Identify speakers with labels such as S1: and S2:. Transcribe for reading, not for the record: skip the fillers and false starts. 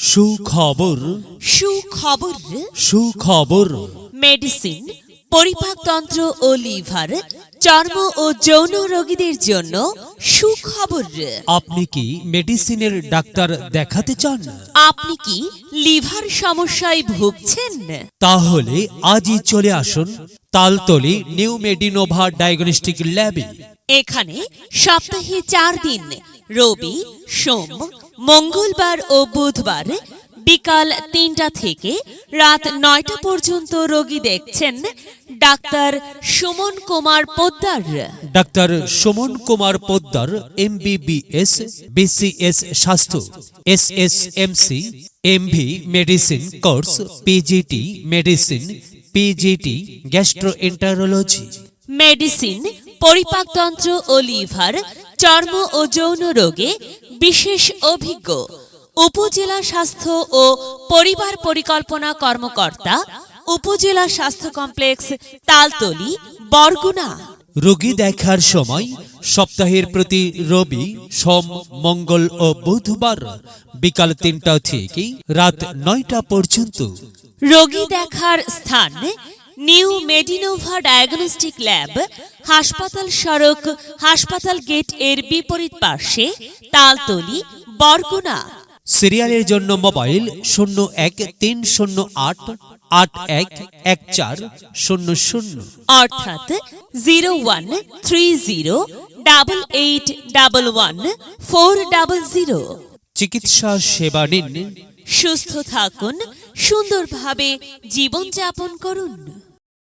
S1: সুখবর
S2: সুখবর
S1: সুখবর
S2: মেডিসিন পরিপাকতন্ত্র ও লিভার চর্ম ও যৌন রোগীদের জন্য সুখবর।
S1: আপনি কি মেডিসিনের ডাক্তার দেখাতে চান?
S2: আপনি কি লিভার সমস্যায় ভুগছেন?
S1: তাহলে আজই চলে আসুন তালতলি নিউ মেডিনোভা ডায়াগনস্টিক ল্যাবে।
S2: এখানে সপ্তাহে 4 দিন রবি, সোম, মঙ্গলবার ও বুধবার বিকাল 3টা থেকে রাত 9টা পর্যন্ত রোগী দেখছেন doctor Suman Kumar Poddar.
S1: Doctor Suman Kumar Poddar MBBS BCS স্বাস্থ্য SSMC MV medicine course PGT medicine PGT gastroenterology.
S2: Medicine পরিপাকতন্ত্র ও লিভার চর্ম ও যৌন রোগে বিশেষ অভিজ্ঞ উপজেলা স্বাস্থ্য ও পরিবার পরিকল্পনা কর্মকর্তা, উপজেলা স্বাস্থ্য কমপ্লেক্স তালতলি, বরগুনা।
S1: রোগী দেখার সময় সপ্তাহের প্রতি রবি, সোম, মঙ্গল ও বুধবার বিকাল 3টা থেকে রাত 9টা পর্যন্ত।
S2: রোগী দেখার স্থান নিউ মেডিনোভা ডায়াগনস্টিক ল্যাব, হাসপাতাল সড়ক, হাসপাতাল গেট এর বিপরীত পার্শ্বে, তালতলি, বরগুনা।
S1: সিরিয়ালের জন্য মোবাইল 0130881400
S2: অর্থাৎ 013088111400।
S1: চিকিৎসা সেবা নিন,
S2: সুস্থ থাকুন, সুন্দরভাবে জীবনযাপন করুন।